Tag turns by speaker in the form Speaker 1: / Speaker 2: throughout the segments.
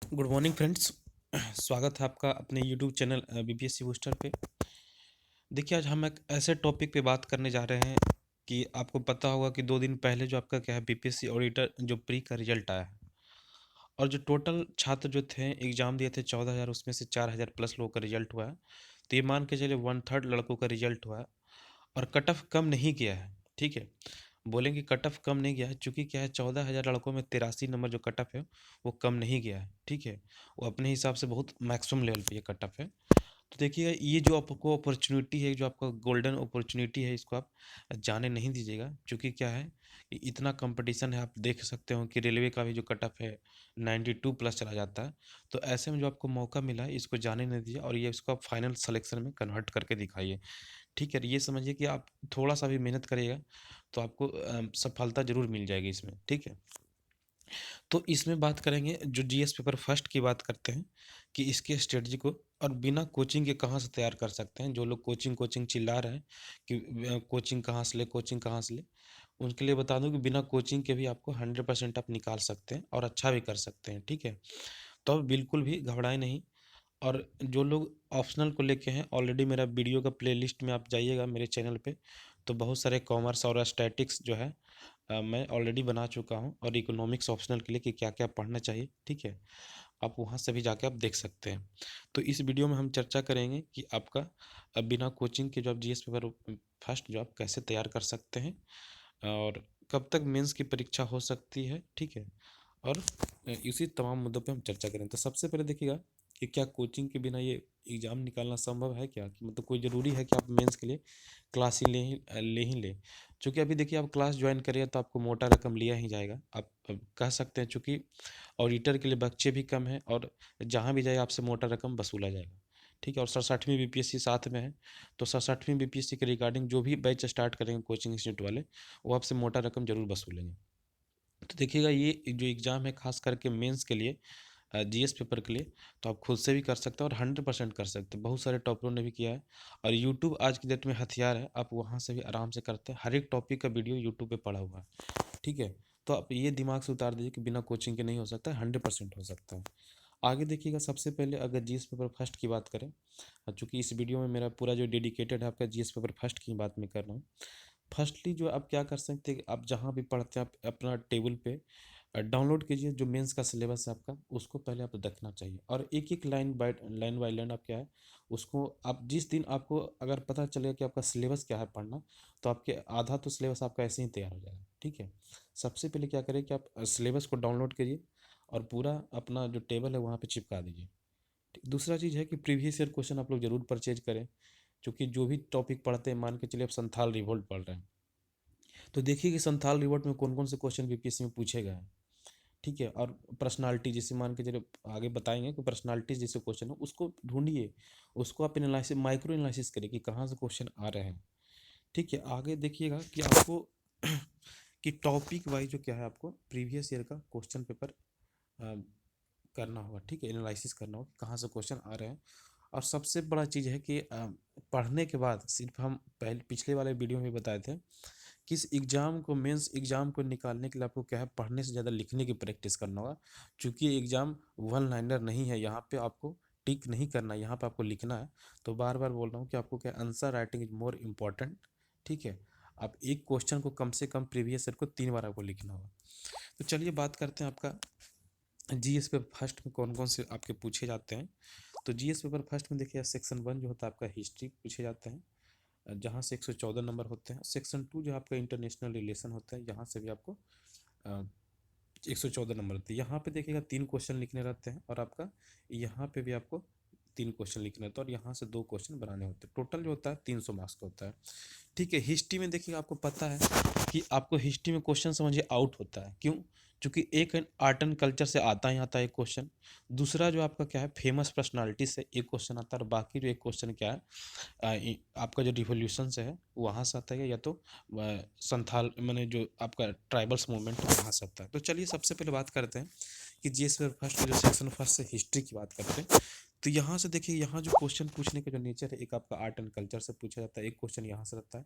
Speaker 1: Good morning friends. स्वागत है आपका अपने यूट्यूब चैनल बीपीएससी बूस्टर पे। देखिए, आज हम एक ऐसे टॉपिक पे बात करने जा रहे हैं कि आपको पता होगा कि 2 दिन पहले जो आपका क्या है बीपीएससी ऑडिटर जो प्री का रिजल्ट आया है। और जो टोटल छात्र जो थे एग्ज़ाम दिए थे 14,000, उसमें से 4,000 प्लस लोगों का रिजल्ट हुआ है। तो ये मान के चलिए 1/3 लड़कों का रिजल्ट हुआ है। और कट ऑफ कम नहीं किया है। ठीक है, बोलेंगे कट ऑफ कम नहीं गया है, चूंकि क्या है 14,000 लड़कों में 83 नंबर जो कट ऑफ है वो कम नहीं गया है। ठीक है, वो अपने हिसाब से बहुत मैक्सिमम लेवल पे ये कट ऑफ है। तो देखिएगा, ये जो आपको अपॉर्चुनिटी है, जो आपका गोल्डन अपॉर्चुनिटी है, इसको आप जाने नहीं दीजिएगा। क्योंकि क्या है कि इतना कंपटीशन है, आप देख सकते हो कि रेलवे का भी जो कट ऑफ है 92 प्लस चला जाता है। तो ऐसे में जो आपको मौका मिला है इसको जाने नहीं दीजिए, और ये इसको आप फाइनल सिलेक्शन में कन्वर्ट करके दिखाइए। ठीक है, ये समझिए कि आप थोड़ा सा भी मेहनत करिएगा तो आपको सफलता ज़रूर मिल जाएगी इसमें। ठीक है, तो इसमें बात करेंगे जो जीएस पेपर फर्स्ट की बात करते हैं कि इसके स्ट्रेटजी को और बिना कोचिंग के कहाँ से तैयार कर सकते हैं। जो लोग कोचिंग कोचिंग चिल्ला रहे हैं कि कोचिंग कहाँ से ले, कोचिंग कहाँ से ले, उनके लिए बता दूं कि बिना कोचिंग के भी आपको 100% आप निकाल सकते हैं और अच्छा भी कर सकते हैं। ठीक है, तो अब बिल्कुल भी घबराएं नहीं। और जो लोग ऑप्शनल को लेके हैं, ऑलरेडी मेरा वीडियो का प्लेलिस्ट में आप जाइएगा मेरे चैनल पे, तो बहुत सारे कॉमर्स और स्टैटिक्स जो है मैं ऑलरेडी बना चुका हूँ, और इकोनॉमिक्स ऑप्शनल के लिए कि क्या क्या पढ़ना चाहिए। ठीक है, आप वहाँ से भी जाके आप देख सकते हैं। तो इस वीडियो में हम चर्चा करेंगे कि आपका बिना कोचिंग के जो आप जीएस पेपर फर्स्ट जो आप कैसे तैयार कर सकते हैं, और कब तक मेंस की परीक्षा हो सकती है। ठीक है, और इसी तमाम मुद्दों पे हम चर्चा करें। तो सबसे पहले देखिएगा कि क्या कोचिंग के बिना ये एग्ज़ाम निकालना संभव है क्या, कि मतलब कोई ज़रूरी है कि आप मेंस के लिए क्लास ही ले। चूँकि अभी देखिए, आप क्लास ज्वाइन करिए तो आपको मोटा रकम लिया ही जाएगा। आप कह सकते हैं, चूँकि ऑडिटर के लिए बच्चे भी कम हैं और जहाँ भी जाए आपसे मोटा रकम वसूला जाएगा। ठीक है, और 67वीं बीपीएससी साथ में है, तो 67वीं बीपीएससी के रिगार्डिंग जो भी बैच स्टार्ट करेंगे कोचिंग इंस्टीट्यूट वाले, वो आपसे मोटा रकम जरूर वसूलेंगे। तो देखिएगा, ये जो एग्ज़ाम है खास करके मेंस के लिए, जीएस पेपर के लिए, तो आप खुद से भी कर सकते हैं और 100% कर सकते हैं। बहुत सारे टॉपरों ने भी किया है, और यूट्यूब आज की डेट में हथियार है, आप वहाँ से भी आराम से करते हैं। हर एक टॉपिक का वीडियो यूट्यूब पे पड़ा हुआ है। ठीक है, तो आप ये दिमाग से उतार दीजिए कि बिना कोचिंग के नहीं हो सकता है, 100% हो सकता है। आगे देखिएगा, सबसे पहले अगर जीएस पेपर फर्स्ट की बात करें, चूँकि इस वीडियो में मेरा पूरा जो डेडिकेटेड है आपका जीएस पेपर फर्स्ट की बात मैं कर रहा हूँ। फर्स्टली जो आप क्या कर सकते हैं, आप जहाँ भी पढ़ते हैं आप अपना टेबल पे डाउनलोड कीजिए जो मेंस का सिलेबस है आपका, उसको पहले आप देखना चाहिए। और एक एक लाइन बाय लाइन आप क्या है उसको, आप जिस दिन आपको अगर पता चलेगा कि आपका सिलेबस क्या है पढ़ना, तो आपके आधा तो सिलेबस आपका ऐसे ही तैयार हो जाएगा। ठीक है, सबसे पहले क्या करें कि आप सिलेबस को डाउनलोड करिए और पूरा अपना जो टेबल है वहाँ पे चिपका दीजिए। दूसरा चीज़ है कि प्रीवियस ईयर क्वेश्चन आप लोग जरूर परचेज करें। क्योंकि जो भी टॉपिक पढ़ते हैं, मान के चलिए आप संथाल रिवोल्ट पढ़ रहे हैं, तो देखिए कि संथाल रिवोल्ट में कौन कौन से क्वेश्चन बीपीएससी में पूछे गए हैं। ठीक है, और पर्सनालिटी जैसे मान के चलिए आगे बताएंगे कि पर्सनालिटी जैसे क्वेश्चन हो उसको ढूंढिए, उसको आप एनालिसिस माइक्रो एनालिसिस करिए कि कहाँ से क्वेश्चन आ रहे हैं। ठीक है, आगे देखिएगा कि आपको कि टॉपिक वाइज जो क्या है आपको प्रीवियस ईयर का क्वेश्चन पेपर करना होगा। ठीक है, एनालिसिस करना होगा कि कहाँ से क्वेश्चन आ रहे हैं। और सबसे बड़ा चीज़ है कि पढ़ने के बाद सिर्फ हम पहले पिछले वाले वीडियो में बताए थे कि इस एग्ज़ाम को मेंस एग्ज़ाम को निकालने के लिए आपको क्या है पढ़ने से ज़्यादा लिखने की प्रैक्टिस करना होगा। क्योंकि एग्ज़ाम वन लाइनर नहीं है, यहाँ पे आपको टिक नहीं करना है, यहाँ पे आपको लिखना है। तो बार बार बोल रहा हूँ कि आपको क्या answer writing is more important. ठीक है, आप एक क्वेश्चन को कम से कम प्रीवियस ईयर को 3 बार आपको लिखना होगा। तो चलिए बात करते हैं आपका जीएस पेपर फर्स्ट में कौन कौन से आपके पूछे जाते हैं। तो जीएस पेपर फर्स्ट में देखिए, सेक्शन 1 जो होता है आपका हिस्ट्री पूछे जाते हैं, जहाँ से 114 नंबर होते हैं। सेक्शन 2 जो आपका इंटरनेशनल रिलेशन होता है, यहाँ से भी आपको 114 नंबर होते हैं। यहाँ पे देखिएगा 3 क्वेश्चन लिखने रहते हैं, और आपका यहाँ पे भी आपको 3 क्वेश्चन लिखने रहते हैं, और यहाँ से 2 क्वेश्चन बनाने होते हैं। टोटल जो होता है 300 मार्क्स का होता है। ठीक है, हिस्ट्री में देखिए आपको पता है कि आपको हिस्ट्री में क्वेश्चन समझिए आउट होता है। क्यों? क्योंकि एक आर्ट एंड कल्चर से आता ही आता है एक क्वेश्चन। दूसरा जो आपका क्या है फेमस पर्सनालिटी से एक क्वेश्चन आता है, और बाकी जो एक क्वेश्चन क्या है आपका जो रिवोल्यूशन से है वहाँ से आता है, या तो संथाल मैंने जो आपका ट्राइबल्स मूवमेंट वहाँ से आता है। तो चलिए सबसे पहले बात करते हैं कि जीएस फर्स्ट जो सेक्शन फर्स्ट से हिस्ट्री की बात करते हैं। तो यहाँ से देखिए, यहाँ जो क्वेश्चन पूछने का जो नेचर है, एक आपका आर्ट एंड कल्चर से पूछा जाता है, एक क्वेश्चन यहाँ से रहता है।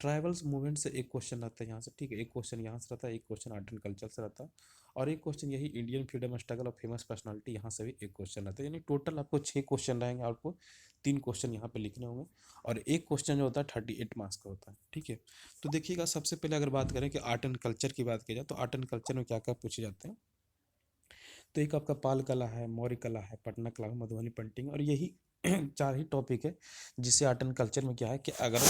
Speaker 1: ट्राइबल्स मूवमेंट से एक क्वेश्चन रहता है यहाँ से। ठीक है, एक क्वेश्चन यहाँ से रहता है, एक क्वेश्चन आर्ट एंड कल्चर से रहता है। और एक क्वेश्चन यही इंडियन फ्रीडम स्ट्रगल और फेमस पर्सनालिटी, यहाँ से भी एक क्वेश्चन रहता है। यानी टोटल आपको 6 क्वेश्चन रहेंगे, आपको 3 क्वेश्चन यहाँ पे लिखने होंगे और एक क्वेश्चन जो होता है 38 मार्क्स का होता है। ठीक है, तो देखिएगा सबसे पहले अगर बात करें कि आर्ट एंड कल्चर की बात की जाए तो आर्ट एंड कल्चर में क्या क्या पूछे जाते हैं। तो एक आपका पाल कला है, मौर्य कला है, पटना कला, मधुबनी पेंटिंग, और यही 4 ही टॉपिक है जिससे आर्ट एंड कल्चर में क्या है कि अगर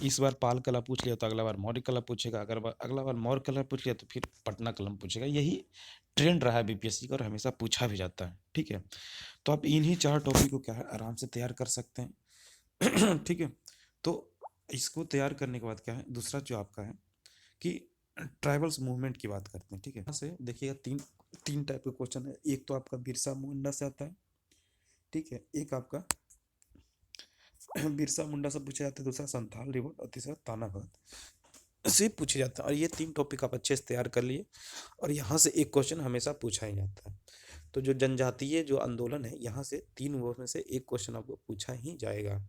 Speaker 1: इस बार पाल कला पूछ लिया तो अगला बार मौर्य कला पूछेगा, अगर अगला बार मौर्य कला पूछ लिया तो फिर पटना कला पूछेगा। यही ट्रेंड रहा है बीपीएससी का और हमेशा पूछा भी जाता है। ठीक है, तो आप इन्हीं 4 टॉपिक को क्या है आराम से तैयार कर सकते हैं। ठीक है, तो इसको तैयार करने के बाद क्या है, दूसरा जो आपका है कि ट्राइबल्स मूवमेंट की बात करते हैं। ठीक है, यहाँ से देखिएगा तीन तीन टाइप के क्वेश्चन है। एक तो आपका बिरसा मुंडा से आता है, ठीक है, एक आपका बिरसा मुंडा से पूछा जाता है, दूसरा संथाल रिवोल्ट और तीसरा ताना भगत से पूछे जाता है। और ये 3 टॉपिक आप अच्छे से तैयार कर लिए और यहाँ से एक क्वेश्चन हमेशा पूछा ही जाता है। तो जो जनजातीय जो आंदोलन है, यहाँ से 3 वो में से एक क्वेश्चन आपको पूछा ही जाएगा।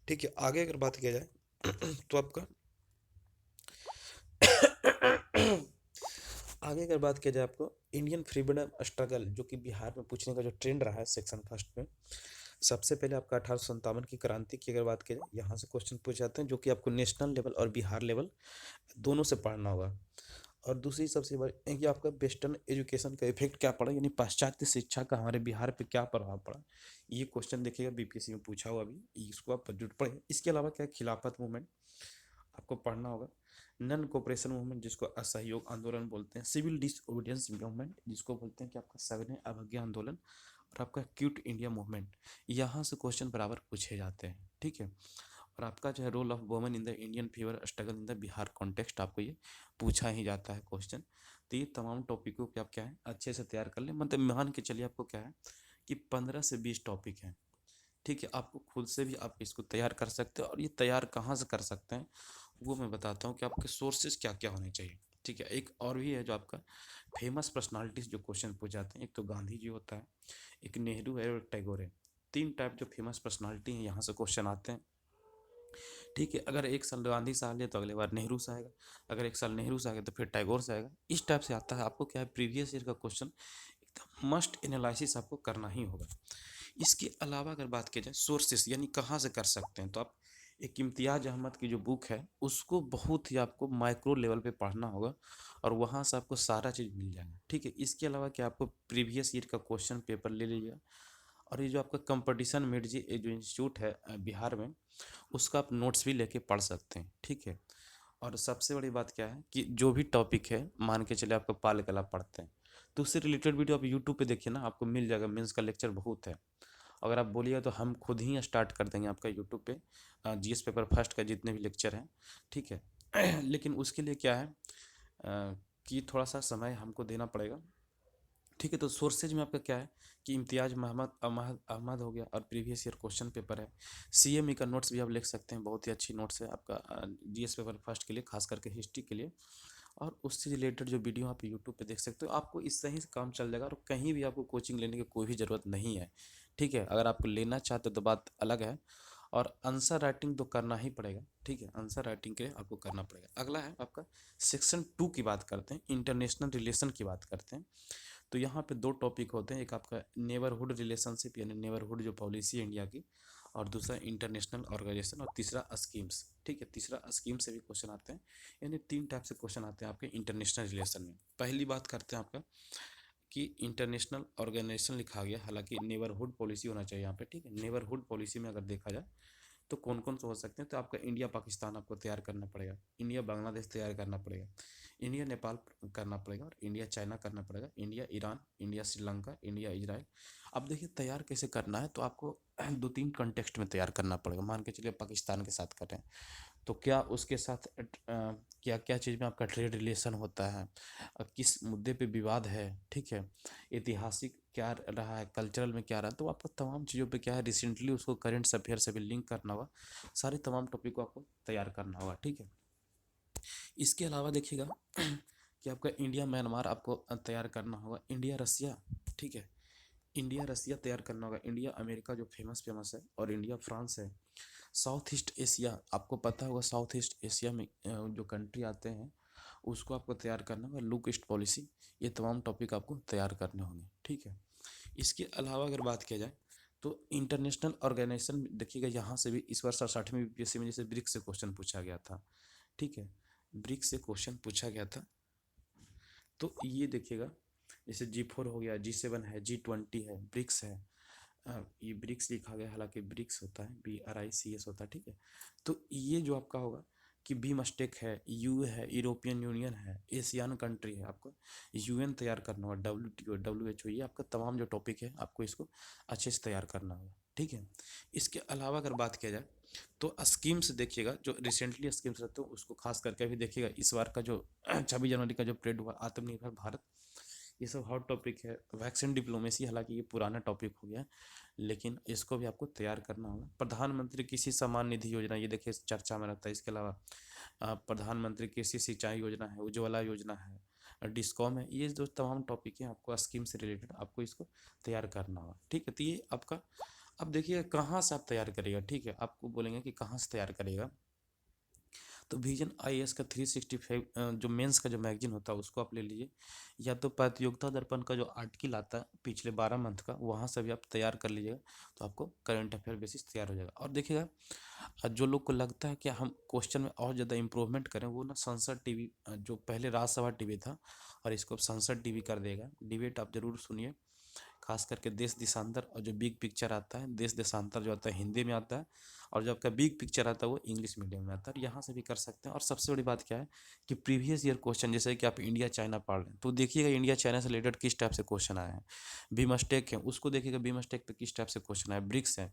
Speaker 1: ठीक है, आगे अगर बात किया जाए तो आपका आगे अगर बात किया जाए आपको इंडियन फ्रीडम स्ट्रगल, जो कि बिहार में पूछने का जो ट्रेंड रहा है सेक्शन फर्स्ट में, सबसे पहले आपका 1857 की क्रांति की अगर बात की जाए, यहाँ से क्वेश्चन पूछे जाते हैं जो कि आपको नेशनल लेवल और बिहार लेवल दोनों से पढ़ना होगा। और दूसरी सबसे बड़ी कि आपका वेस्टर्न एजुकेशन का इफेक्ट क्या पड़ा, यानी पाश्चात्य शिक्षा का हमारे बिहार पे क्या प्रभाव पड़ा। ये क्वेश्चन देखिएगा बीपीएससी में पूछा हुआ अभी, इसको आप जरूर पढ़ें। इसके अलावा क्या खिलाफत मूवमेंट आपको पढ़ना होगा, नन कोऑपरेशन मूवमेंट जिसको असहयोग आंदोलन बोलते हैं, सिविल डिसओबीडियंस मूवमेंट जिसको बोलते हैं कि आपका सविनय अवज्ञा आंदोलन, और आपका क्विट इंडिया मूवमेंट। यहाँ से क्वेश्चन बराबर पूछे जाते हैं। ठीक है, और आपका जो है role of women in the Indian fever struggle in the Bihar context, आपको ये पूछा ही जाता है क्वेश्चन। तो ये तमाम टॉपिकों को आप क्या है अच्छे से तैयार कर लें। मतलब मान के चलिए आपको क्या है कि 15 से 20 टॉपिक हैं। ठीक है, आपको खुद से भी आप इसको तैयार कर सकते हो, और ये तैयार कहाँ से कर सकते हैं वो मैं बताता हूँ कि आपके सोर्सेज क्या क्या होने चाहिए। ठीक है, एक और भी है जो आपका फेमस पर्सनालिटीज जो क्वेश्चन पूछ जाते हैं, एक तो गांधी जी होता है, एक नेहरू है और एक टैगोर है। 3 टाइप जो फेमस पर्सनालिटी हैं यहाँ से क्वेश्चन आते हैं। ठीक है, अगर एक साल गांधी से आ गया तो अगले बार नेहरू से आएगा, अगर एक साल नेहरू से आ गया तो फिर टैगोर से आएगा। इस टाइप से आता है। आपको क्या है प्रीवियस ईयर का क्वेश्चन एकदम मस्ट एनालिसिस आपको करना ही होगा। इसके अलावा अगर बात की जाए सोर्सेस यानी कहाँ से कर सकते हैं, तो आप एक इम्तियाज अहमद की जो बुक है उसको बहुत ही आपको माइक्रो लेवल पे पढ़ना होगा और वहाँ से आपको सारा चीज़ मिल जाएगा। ठीक है, इसके अलावा क्या आपको प्रीवियस ईयर का क्वेश्चन पेपर ले लीजिएगा, और ये जो आपका कंपटीशन मेड जी जो इंस्टीट्यूट है बिहार में, उसका आप नोट्स भी लेके पढ़ सकते हैं। ठीक है, और सबसे बड़ी बात क्या है कि जो भी टॉपिक है, मान के चले आपको पाल कला पढ़ते हैं तो उससे रिलेटेड वीडियो आप यूट्यूब पे देखिए ना, आपको मिल जाएगा। मेंस का लेक्चर बहुत है, अगर आप बोलिएगा तो हम खुद ही स्टार्ट कर देंगे आपका यूट्यूब पे जीएस पेपर फर्स्ट का जितने भी लेक्चर हैं। ठीक है, लेकिन उसके लिए क्या है कि थोड़ा सा समय हमको देना पड़ेगा। ठीक है, तो सोर्सेज में आपका क्या है कि इम्तियाज मोहम्मद अहमद अहमद हो गया और प्रीवियस ईयर क्वेश्चन पेपर है। सीएमई का नोट्स भी आप लिख सकते हैं, बहुत ही अच्छी नोट्स है आपका जीएस पेपर फर्स्ट के लिए, खास करके हिस्ट्री के लिए। और उससे रिलेटेड जो वीडियो आप यूट्यूब पे देख सकते हो, आपको इससे ही काम चल जाएगा और कहीं भी आपको कोचिंग लेने की कोई भी ज़रूरत नहीं है। ठीक है, अगर आपको लेना चाहते हो तो बात अलग है, और आंसर राइटिंग तो करना ही पड़ेगा। ठीक है, आंसर राइटिंग के लिए आपको करना पड़ेगा। अगला है आपका सेक्शन 2 की बात करते हैं, इंटरनेशनल रिलेशन की बात करते हैं। तो यहाँ पे 2 टॉपिक होते हैं, एक आपका नेबरहुड रिलेशनशिप यानी नेबरहुड जो पॉलिसी है इंडिया की, और दूसरा इंटरनेशनल ऑर्गेनाइजेशन, और तीसरा स्कीम्स। ठीक है, तीसरा स्कीम से भी क्वेश्चन आते हैं। यानी 3 टाइप से क्वेश्चन आते हैं आपके इंटरनेशनल रिलेशन में। पहली बात करते हैं आपका कि इंटरनेशनल ऑर्गेनाइजेशन लिखा गया, हालांकि नेबरहुड पॉलिसी होना चाहिए यहाँ पे। ठीक है, नेबरहुड पॉलिसी में अगर देखा जाए तो कौन कौन से हो सकते हैं, तो आपका इंडिया पाकिस्तान आपको तैयार करना पड़ेगा, इंडिया बांग्लादेश तैयार करना पड़ेगा, इंडिया नेपाल करना पड़ेगा, और इंडिया चाइना करना पड़ेगा, India Iran, India Sri Lanka, India Israel. अब देखिए तैयार कैसे करना है, तो आपको 2-3 कंटेक्स्ट में तैयार करना पड़ेगा। मान के चलिए पाकिस्तान के साथ कर रहे हैं तो क्या उसके साथ क्या क्या चीज़ में आपका ट्रेड रिलेशन होता है, किस मुद्दे पे विवाद है। ठीक है, ऐतिहासिक क्या रहा है, कल्चरल में क्या रहा है, तो आपको तमाम चीज़ों पे क्या है रिसेंटली उसको करंट अफेयर से भी लिंक करना होगा। सारे तमाम टॉपिक को आपको तैयार करना होगा। ठीक है, इसके अलावा देखिएगा कि आपका इंडिया म्यांमार आपको तैयार करना होगा, इंडिया रसिया। ठीक है, इंडिया रसिया तैयार करना होगा, इंडिया अमेरिका जो फेमस फेमस है, और इंडिया फ्रांस है। साउथ ईस्ट एशिया आपको पता होगा, साउथ ईस्ट एशिया में जो कंट्री आते हैं उसको आपको तैयार करना होगा। लुक ईस्ट पॉलिसी, ये तमाम टॉपिक आपको तैयार करने होंगे, ठीक है। इसके अलावा अगर बात किया जाए तो इंटरनेशनल ऑर्गेनाइजेशन देखिएगा, यहाँ से भी इस बार 60वीं बीपीएससी में जैसे ब्रिक्स से क्वेश्चन पूछा गया था, ठीक है, ब्रिक्स से क्वेश्चन पूछा गया था। तो ये देखिएगा जैसे G4 हो गया, G7 है, G20 है, ब्रिक्स है। ये ब्रिक्स लिखा गया, हालांकि ब्रिक्स होता है, BRICS होता है, ठीक है। तो ये जो आपका होगा कि बीमस्टेक है, यू है, यूरोपियन यूनियन है, एशियन कंट्री है, आपको UN तैयार करना होगा, WTO, WHO, ये आपका तमाम जो टॉपिक है आपको इसको अच्छे से तैयार करना होगा, ठीक है। इसके अलावा अगर बात किया जाए तो स्कीम्स देखिएगा, जो रिसेंटली स्कीम्स रहते हैं उसको खास करके भी देखिएगा। इस बार का जो 26 जनवरी का जो परेड हुआ, आत्मनिर्भर भारत, ये सब हॉट टॉपिक है। वैक्सीन डिप्लोमेसी, हालांकि ये पुराना टॉपिक हो गया, लेकिन इसको भी आपको तैयार करना होगा। प्रधानमंत्री कृषि सम्मान निधि योजना, ये देखिए चर्चा में रहता है। इसके अलावा प्रधानमंत्री कृषि सिंचाई योजना है, उज्ज्वला योजना है, डिस्कॉम है, ये जो तमाम टॉपिक हैं आपको स्कीम से रिलेटेड आपको इसको तैयार करना होगा, ठीक है। तो ये आपका, अब देखिए कहाँ से आप तैयार करिएगा, ठीक है। आपको बोलेंगे कि कहाँ से तैयार करिएगा, तो विजन IAS का 365 जो मेंस का जो मैगजीन होता है उसको आप ले लीजिए, या तो प्रतियोगिता दर्पण का जो आर्टिकल आता है पिछले 12 मंथ का, वहाँ से भी आप तैयार कर लीजिएगा, तो आपको करंट अफेयर बेसिस तैयार हो जाएगा। और देखिएगा जो लोग को लगता है कि हम क्वेश्चन में और ज़्यादा इंप्रूवमेंट करें, वो ना संसद टीवी, जो पहले राज्यसभा टीवी था और इसको संसद टीवी कर देगा। डिबेट आप जरूर सुनिए, खास करके देश देशांतर, और जो बिग पिक्चर आता है, देश देशांतर जो आता है हिंदी में आता है, और जो आपका बिग पिक्चर आता है वो इंग्लिश मीडियम में आता है। यहाँ से भी कर सकते हैं। और सबसे बड़ी बात क्या है कि प्रीवियस ईयर क्वेश्चन, जैसे कि आप इंडिया चाइना पढ़ रहे हैं तो देखिएगा इंडिया चाइना से रिलेटेड किस टाइप से क्वेश्चन आए हैं। बीमस्टेक है, उसको देखिएगा बीमस्टेक पे किस टाइप से क्वेश्चन आया। ब्रिक्स है,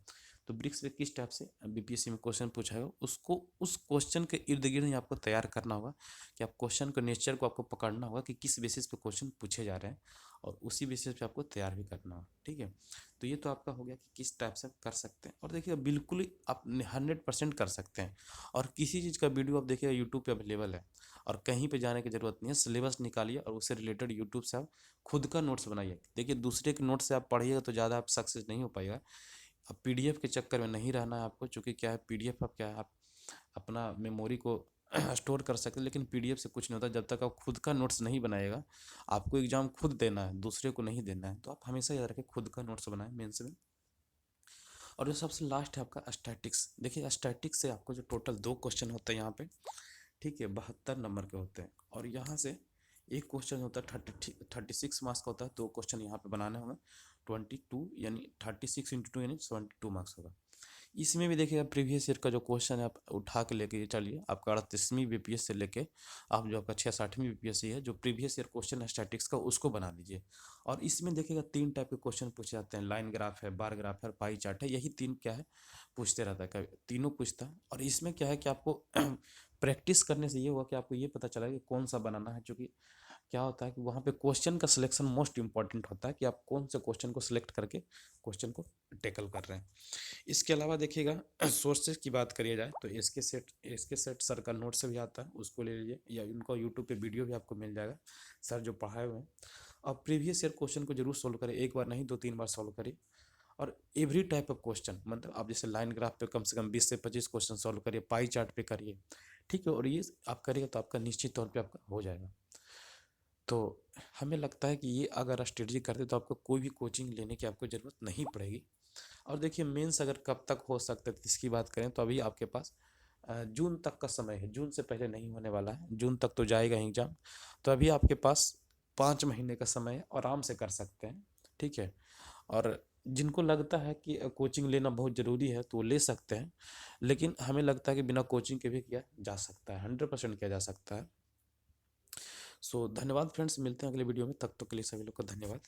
Speaker 1: तो ब्रिक्स पे किस टाइप से BPSC में क्वेश्चन पूछा है, उसको उस क्वेश्चन के इर्द गिर्द ही आपको तैयार करना होगा कि आप क्वेश्चन के नेचर को आपको पकड़ना होगा कि किस बेसिस पे क्वेश्चन पूछे जा रहे हैं, और उसी बेसिस पे आपको तैयार भी करना होगा, ठीक है। तो ये तो आपका हो गया कि किस टाइप से कर सकते हैं। और देखिए बिल्कुल ही आप 100% कर सकते हैं। और किसी चीज़ का वीडियो आप देखिएगा यूट्यूब पे अवेलेबल है, और कहीं पे जाने की ज़रूरत नहीं है। सिलेबस निकालिए और उससे रिलेटेड यूट्यूब से आप खुद का नोट्स बनाइए। देखिए दूसरे के नोट्स से आप पढ़िएगा तो ज़्यादा आप सक्सेस नहीं हो पाएगा। अब PDF के चक्कर में नहीं रहना है आपको, चूँकि क्या है PDF अब क्या है, आप अपना मेमोरी को स्टोर कर सकते हैं, लेकिन PDF से कुछ नहीं होता जब तक आप खुद का नोट्स नहीं बनाएगा। आपको एग्जाम खुद देना है, दूसरे को नहीं देना है, तो आप हमेशा याद रखें खुद का नोट्स बनाएं मेंस में। और जो सबसे लास्ट है आपका स्टैटिक्स। देखिए स्टैटिक्स से आपको जो टोटल 2 क्वेश्चन होते हैं यहाँ पे, ठीक है, 72 नंबर के होते हैं। और यहाँ से एक क्वेश्चन होता है 36 मार्क्स का होता है। 2 क्वेश्चन यहाँ पे बनाने होंगे, 22 यानी 36 × 2 यानी 72 मार्क्स होगा। इसमें भी देखिएगा प्रीवियस ईयर का जो क्वेश्चन है आप उठा के लेके चलिए। आपका 38वीं BPS से लेके आप जो आपका 66वीं BPSC है, जो प्रीवियस ईयर क्वेश्चन है स्टैटिक्स का, उसको बना लीजिए। और इसमें देखिएगा 3 टाइप के क्वेश्चन पूछे जाते हैं, लाइन ग्राफ है, बार ग्राफ है, पाई चार्ट है। यही 3 क्या है पूछते रहता है, कभी तीनों पूछता है। और इसमें क्या है कि आपको प्रैक्टिस करने से ये हुआ कि आपको ये पता चला कि कौन सा बनाना है। क्योंकि क्या होता है कि वहाँ पे क्वेश्चन का सिलेक्शन मोस्ट इंपॉर्टेंट होता है, कि आप कौन से क्वेश्चन को सिलेक्ट करके क्वेश्चन को टैकल कर रहे हैं। इसके अलावा देखिएगा सोर्सेज की बात करिए जाए तो SK सेट सर का नोट से भी आता है, उसको ले लीजिए, या उनको यूट्यूब पे वीडियो भी आपको मिल जाएगा, सर जो पढ़ाए हुए हैं। और प्रीवियस ईयर क्वेश्चन को जरूर सोल्व करिए, एक बार नहीं 2-3 बार सोल्व करिए। और एवरी टाइप ऑफ क्वेश्चन, मतलब आप जैसे लाइन ग्राफ पे कम से कम 20 से 25 क्वेश्चन सॉल्व करिए, पाई चार्ट पे करिए, ठीक है। और ये आप करिएगा तो आपका निश्चित तौर पे आपका हो जाएगा। तो हमें लगता है कि ये अगर स्ट्रेटजी करते तो आपको कोई भी कोचिंग लेने की आपको ज़रूरत नहीं पड़ेगी। और देखिए मेंस अगर कब तक हो सकता है इसकी बात करें तो अभी आपके पास जून तक का समय है। जून से पहले नहीं होने वाला है, जून तक तो जाएगा ही एग्जाम। तो अभी आपके पास 5 महीने का समय है, आराम से कर सकते हैं, ठीक है। और जिनको लगता है कि कोचिंग लेना बहुत ज़रूरी है तो वो ले सकते हैं, लेकिन हमें लगता है कि बिना कोचिंग के भी किया जा सकता है, 100% किया जा सकता है। सो धन्यवाद फ्रेंड्स, मिलते हैं अगले वीडियो में, तब तक के लिए सभी लोग को धन्यवाद।